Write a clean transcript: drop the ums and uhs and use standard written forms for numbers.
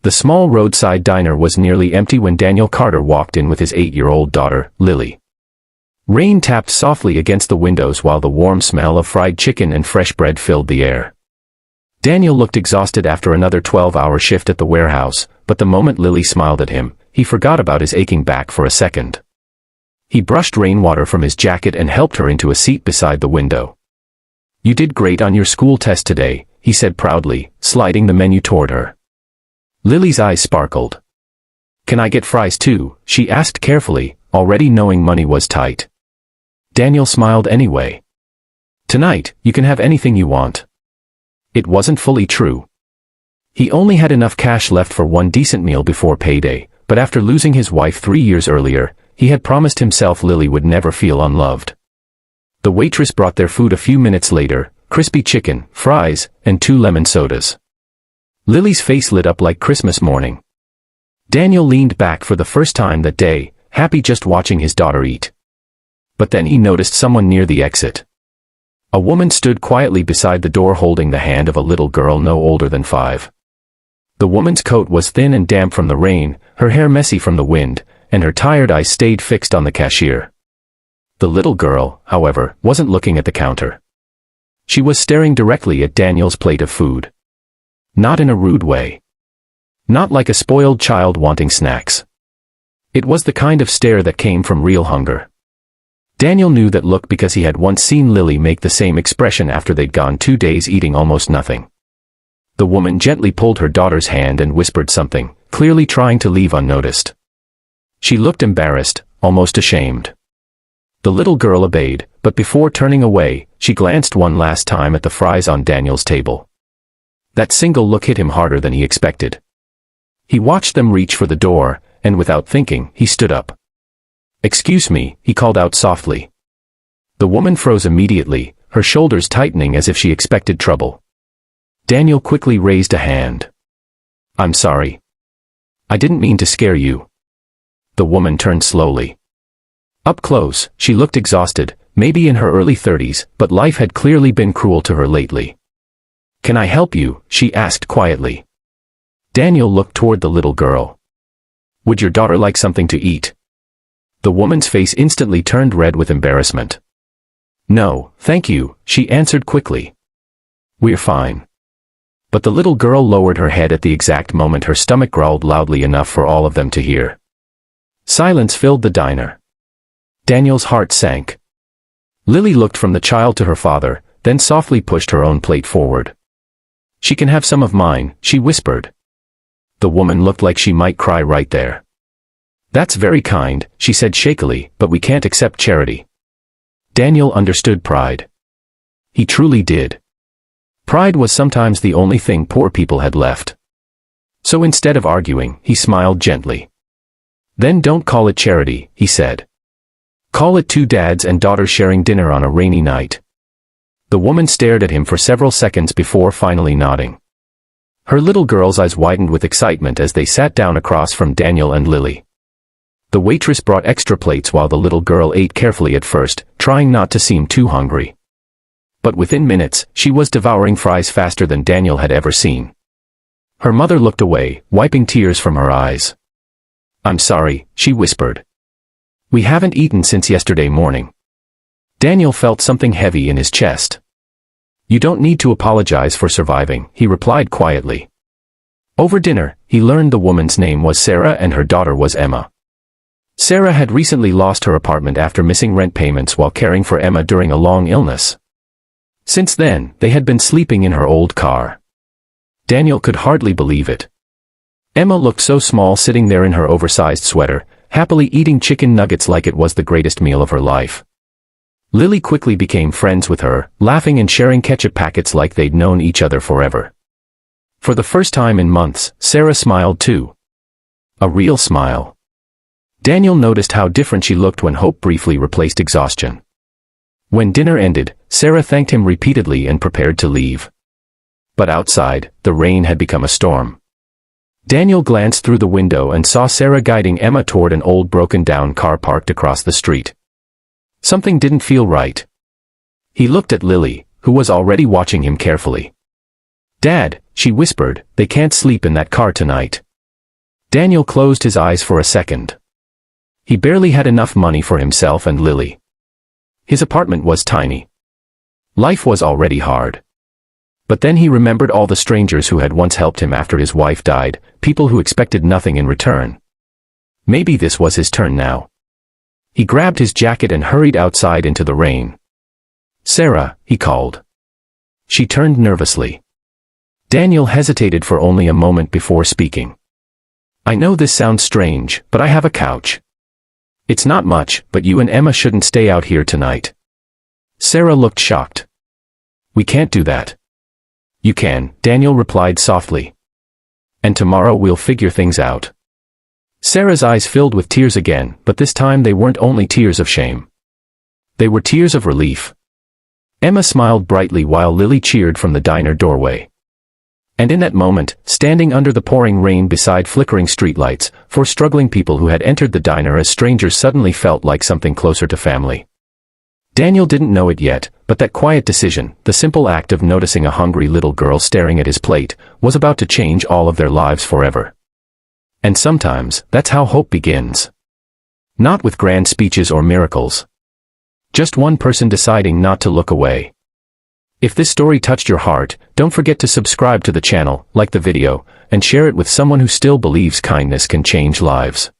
The small roadside diner was nearly empty when Daniel Carter walked in with his 8-year-old daughter, Lily. Rain tapped softly against the windows while the warm smell of fried chicken and fresh bread filled the air. Daniel looked exhausted after another 12-hour shift at the warehouse, but the moment Lily smiled at him, he forgot about his aching back for a second. He brushed rainwater from his jacket and helped her into a seat beside the window. "You did great on your school test today," he said proudly, sliding the menu toward her. Lily's eyes sparkled. "Can I get fries too?" she asked carefully, already knowing money was tight. Daniel smiled anyway. "Tonight, you can have anything you want." It wasn't fully true. He only had enough cash left for one decent meal before payday, but after losing his wife 3 years earlier, he had promised himself Lily would never feel unloved. The waitress brought their food a few minutes later, crispy chicken, fries, and 2 lemon sodas. Lily's face lit up like Christmas morning. Daniel leaned back for the first time that day, happy just watching his daughter eat. But then he noticed someone near the exit. A woman stood quietly beside the door holding the hand of a little girl no older than 5. The woman's coat was thin and damp from the rain, her hair messy from the wind, and her tired eyes stayed fixed on the cashier. The little girl, however, wasn't looking at the counter. She was staring directly at Daniel's plate of food. Not in a rude way. Not like a spoiled child wanting snacks. It was the kind of stare that came from real hunger. Daniel knew that look because he had once seen Lily make the same expression after they'd gone 2 days eating almost nothing. The woman gently pulled her daughter's hand and whispered something, clearly trying to leave unnoticed. She looked embarrassed, almost ashamed. The little girl obeyed, but before turning away, she glanced one last time at the fries on Daniel's table. That single look hit him harder than he expected. He watched them reach for the door, and without thinking, he stood up. "Excuse me," he called out softly. The woman froze immediately, her shoulders tightening as if she expected trouble. Daniel quickly raised a hand. "I'm sorry. I didn't mean to scare you." The woman turned slowly. Up close, she looked exhausted, maybe in her early 30s, but life had clearly been cruel to her lately. "Can I help you?" she asked quietly. Daniel looked toward the little girl. "Would your daughter like something to eat?" The woman's face instantly turned red with embarrassment. "No, thank you," she answered quickly. "We're fine." But the little girl lowered her head at the exact moment her stomach growled loudly enough for all of them to hear. Silence filled the diner. Daniel's heart sank. Lily looked from the child to her father, then softly pushed her own plate forward. "She can have some of mine," she whispered. The woman looked like she might cry right there. "That's very kind," she said shakily, "but we can't accept charity." Daniel understood pride. He truly did. Pride was sometimes the only thing poor people had left. So instead of arguing, he smiled gently. "Then don't call it charity," he said. "Call it 2 dads and daughters sharing dinner on a rainy night." The woman stared at him for several seconds before finally nodding. Her little girl's eyes widened with excitement as they sat down across from Daniel and Lily. The waitress brought extra plates while the little girl ate carefully at first, trying not to seem too hungry. But within minutes, she was devouring fries faster than Daniel had ever seen. Her mother looked away, wiping tears from her eyes. "I'm sorry," she whispered. "We haven't eaten since yesterday morning." Daniel felt something heavy in his chest. "You don't need to apologize for surviving," he replied quietly. Over dinner, he learned the woman's name was Sarah and her daughter was Emma. Sarah had recently lost her apartment after missing rent payments while caring for Emma during a long illness. Since then, they had been sleeping in her old car. Daniel could hardly believe it. Emma looked so small sitting there in her oversized sweater, happily eating chicken nuggets like it was the greatest meal of her life. Lily quickly became friends with her, laughing and sharing ketchup packets like they'd known each other forever. For the first time in months, Sarah smiled too. A real smile. Daniel noticed how different she looked when hope briefly replaced exhaustion. When dinner ended, Sarah thanked him repeatedly and prepared to leave. But outside, the rain had become a storm. Daniel glanced through the window and saw Sarah guiding Emma toward an old broken-down car parked across the street. Something didn't feel right. He looked at Lily, who was already watching him carefully. "Dad," she whispered, "they can't sleep in that car tonight." Daniel closed his eyes for a second. He barely had enough money for himself and Lily. His apartment was tiny. Life was already hard. But then he remembered all the strangers who had once helped him after his wife died, people who expected nothing in return. Maybe this was his turn now. He grabbed his jacket and hurried outside into the rain. "Sarah," he called. She turned nervously. Daniel hesitated for only a moment before speaking. "I know this sounds strange, but I have a couch. It's not much, but you and Emma shouldn't stay out here tonight." Sarah looked shocked. "We can't do that." "You can," Daniel replied softly. "And tomorrow we'll figure things out." Sarah's eyes filled with tears again, but this time they weren't only tears of shame. They were tears of relief. Emma smiled brightly while Lily cheered from the diner doorway. And in that moment, standing under the pouring rain beside flickering streetlights, four struggling people who had entered the diner as strangers suddenly felt like something closer to family. Daniel didn't know it yet, but that quiet decision, the simple act of noticing a hungry little girl staring at his plate, was about to change all of their lives forever. And sometimes, that's how hope begins. Not with grand speeches or miracles. Just one person deciding not to look away. If this story touched your heart, don't forget to subscribe to the channel, like the video, and share it with someone who still believes kindness can change lives.